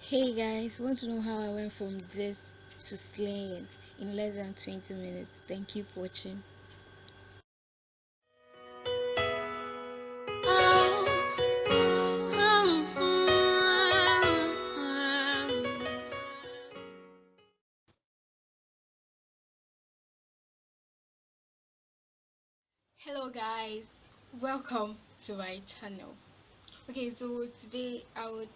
Hey guys, want to know how I went from this to slaying in less than 20 minutes? Then keep watching. Hello guys, welcome to my channel. Okay, so today I would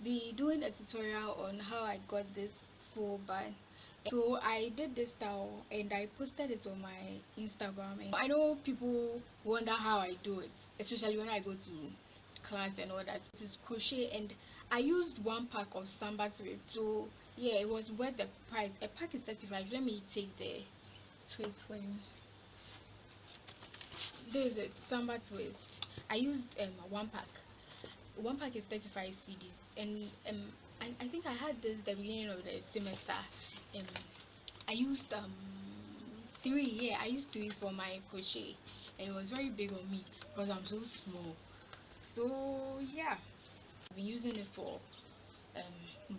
be doing a tutorial on how I got this full band. So I did this style and I posted it on my Instagram, and I know people wonder how I do it, especially when I go to class and all that. It is crochet and I used one pack of samba to it, so yeah, it was worth the price. A pack is 35. Let me take the twist when this is it, samba twist. I used one pack. One pack is 35 CDs, and I think I had this the beginning of the semester. um I used three. Yeah, I used three for my crochet, and it was very big on me because I'm so small. So yeah, I've been using it for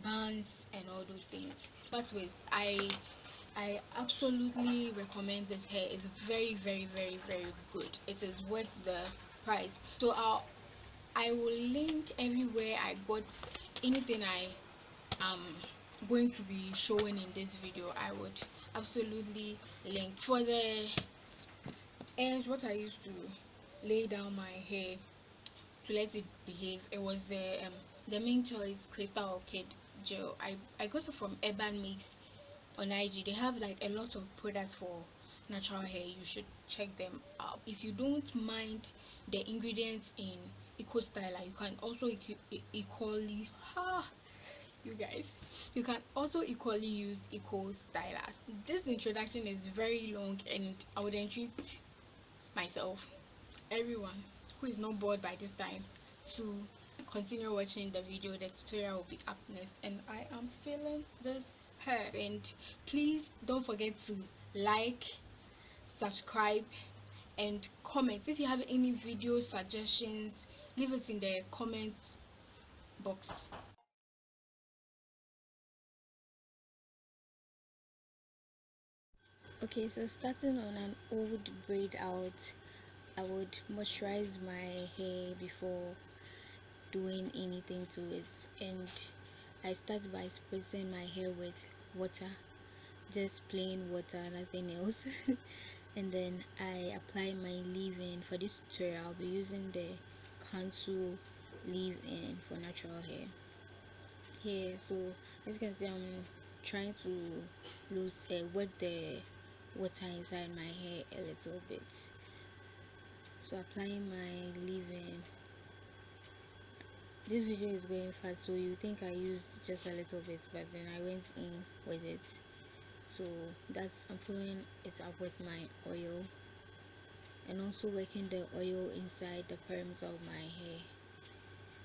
bands and all those things. But with I absolutely recommend this hair. It's very very good. It is worth the price. So I will link everywhere I got anything I am going to be showing in this video. I would absolutely link. For the ends, what I used to lay down my hair to let it behave, it was the main choice crystal orchid gel. I got it from Urban Mix on IG. They have like a lot of products for natural hair. You should check them out. If you don't mind the ingredients in eco styler, you can also equally you guys, you can also equally use eco stylers. This introduction is very long and I would entreat myself, everyone who is not bored by this time, to continue watching the video. The tutorial will be up next and I am feeling this hair. And please don't forget to like, subscribe and comment. If you have any video suggestions, leave it in the comment box. Okay, so starting on an old braid out, I would moisturize my hair before doing anything to it, and I start by spritzing my hair with water, just plain water, nothing else. And then I apply my leave-in. For this tutorial I'll be using the Kansu leave-in for natural hair. Yeah, so as you can see, I'm trying to lose wet the water inside my hair a little bit. So applying my leave-in. This video is going fast, so you think I used just a little bit, but then I went in with it. So that's, I'm filling it up with my oil and also working the oil inside the perms of my hair.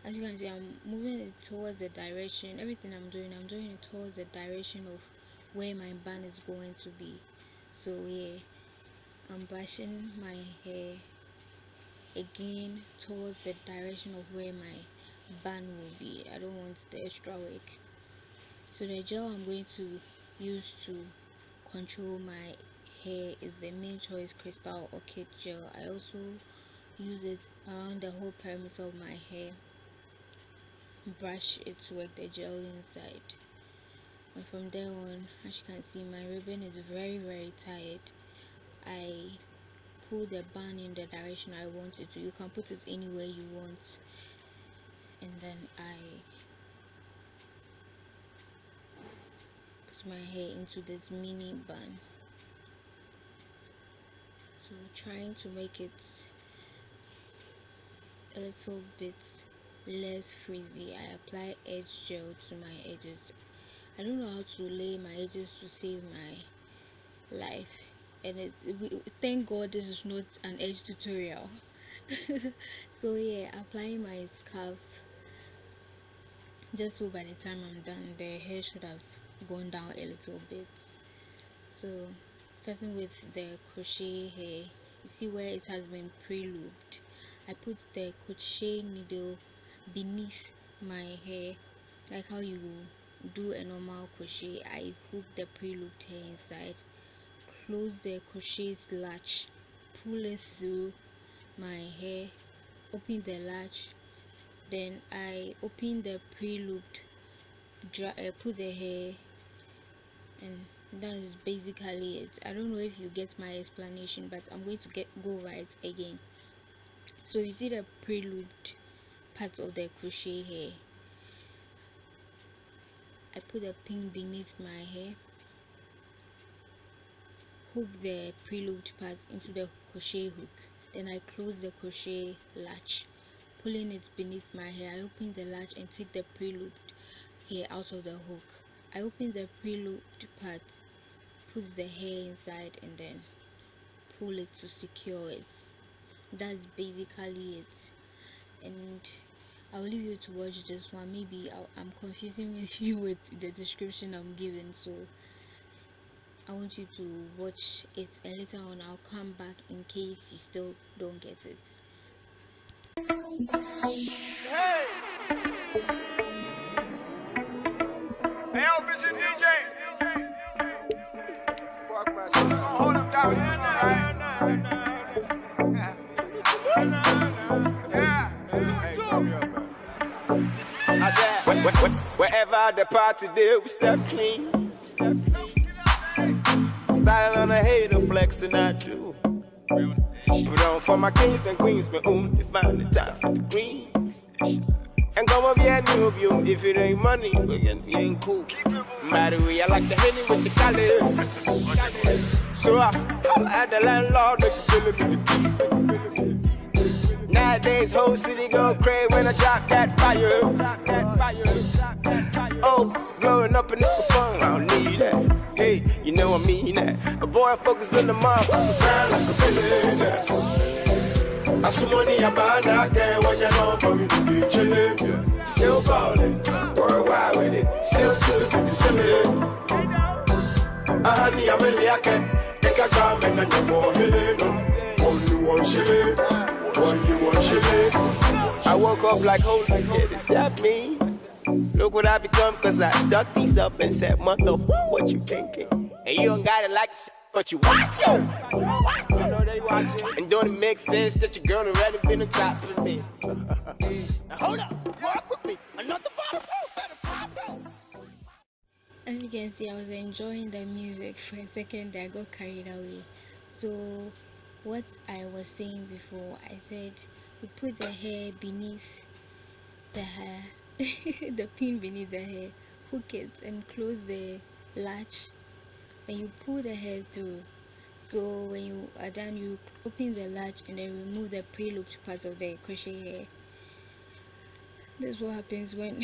As you can see, I'm moving it towards the direction. Everything I'm doing it towards the direction of where my bun is going to be. So yeah, I'm brushing my hair again towards the direction of where my bun will be. I don't want the extra work. So the gel I'm going to use to control my hair is the main choice crystal orchid gel. I also use it around the whole perimeter of my hair, brush it to work the gel inside, and from there on, as you can see, my ribbon is very tight. I pull the bun in the direction I want it to. You can put it anywhere you want, and then I put my hair into this mini bun. So trying to make it a little bit less frizzy, I apply edge gel to my edges. I don't know how to lay my edges to save my life, and thank God this is not an edge tutorial. So yeah, applying my scarf, just so by the time I'm done the hair should have gone down a little bit. So starting with the crochet hair, you see where it has been pre-looped, I put the crochet needle beneath my hair like how you do a normal crochet. I hook the pre-looped hair inside, close the crochet latch, pull it through my hair, open the latch, then I open the pre-looped, put the hair, and that is basically it. I don't know if you get my explanation, but I'm going to go right again. So you see the pre-looped part of the crochet hair. I put a pin beneath my hair, hook the pre-looped part into the crochet hook, then I close the crochet latch, pulling it beneath my hair. I open the latch and take the pre-looped hair out of the hook. I open the pre-looped part, put the hair inside, and then pull it to secure it. That's basically it. And I'll leave you to watch this one. Maybe I'm confusing you with the description I'm giving, so I want you to watch it, and later on I'll come back in case you still don't get it. Hey! Hey, Vision DJ! Spark my shit. Hold him down. Yeah. Hey, come here, man. I said, wherever the party do, we step clean. Style on a hater, flexing I do. Put on for my kings and queens, but only find the time for the greens. And come up here, new view. If it ain't money, we ain't cool. Matter way, I like the henny with the colors. So I at the landlord, make you feel it with the key. Nowadays, whole city go crazy when I drop that fire. Oh, blowing up in the phone, I don't need that. Hey, you know I mean that. A boy focused on the motherfucker, grind like a billionaire. I some money I buy out there when you know for me to be chillin'. Still ballin', worldwide with it. Still chillin' to the ceiling. Honey, I'm really I can. Make a comment and you're more healing. Only one shilling. I woke up like, holy shit, is that me? Look what I become, cause I stuck these up and said, motherfucker, what you thinking? And you don't got it like shit, but you watching. You know they watching. And don't it make sense that your girl already been on top of me? Now hold up, walk with me, another bottle. As you can see, I was enjoying the music for a second. I got carried away. So what I was saying before, I said you put the hair beneath the hair, the pin beneath the hair, hook it and close the latch, and you pull the hair through. So when you are done, you open the latch and then remove the pre-looped part of the crochet hair. That's what happens when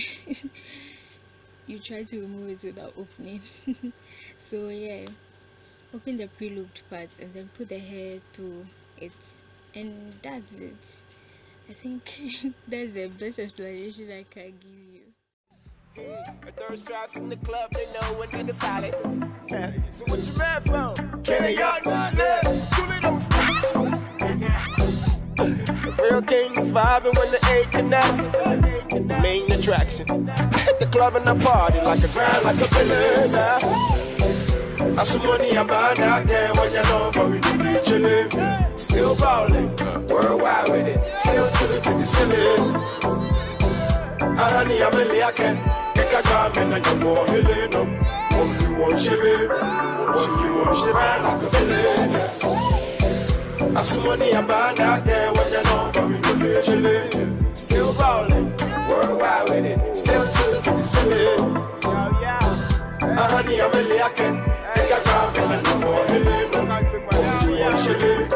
you try to remove it without opening. So yeah, open the pre-looped parts and then put the hair through it, and that's it. I think that's the best explanation I can give you. A third straps in the club, they know when niggas solid. So what you mad from? Can a young man live? Truly don't stop. The real kings vibing when the A connect. Main attraction. I hit the club and I party like a grind, like a billionaire. I some money I buy out there when you know for me to be chillin'. Still ballin', worldwide with it. Still chillin' to the ceiling. Honey, I'm really I can. Make a comment and you're more healing. Only one shilling. Only one shilling like a billionaire. I some money I buy out there when you know for me to be chillin'. Still ballin', worldwide with it. Still chillin' to the ceiling. Honey, I'm really I can. Make a comment and you're more healing. Only one shilling.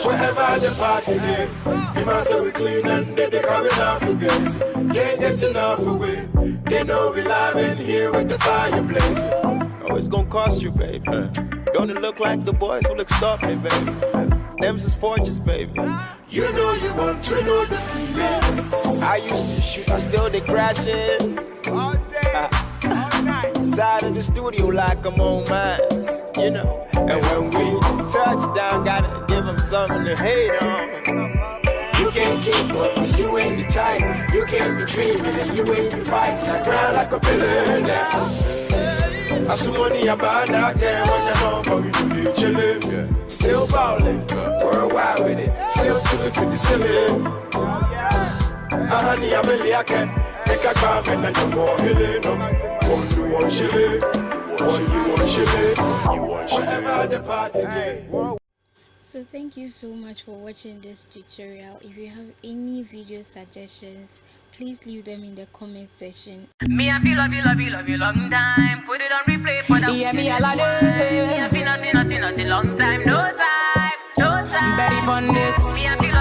Wherever the party day, the man say we clean and they carry enough for guys. Can't get enough away. They know we live in here with the fire blazing. Oh, it's gonna cost you, baby. Don't it look like the boys who look stuffy, baby? Them's is forges, baby. You know you want to know the feeling. I used to shoot, I still they crashing. All day, all night. Side of the studio like I'm on mines, you know. And when we touch down, gotta give them something to hate on. You can't keep up, cause you ain't the type. You can't be dreaming and you ain't be fighting. I grind like a billionaire. I see money about that game when you know, but we do be chillin'. Still ballin', worldwide with it. Still chillin' to the ceiling. Honey, I'm really I can make a comment and you more healing. One you want chillin', one you want chillin', you want whatever the party day. So thank you so much for watching this tutorial. If you have any video suggestions, please leave them in the comment section. Me I feel love you long time. Put it on replay for the yeah, me a lot of me I feel nothing long time. No time Betty on this. Me I feel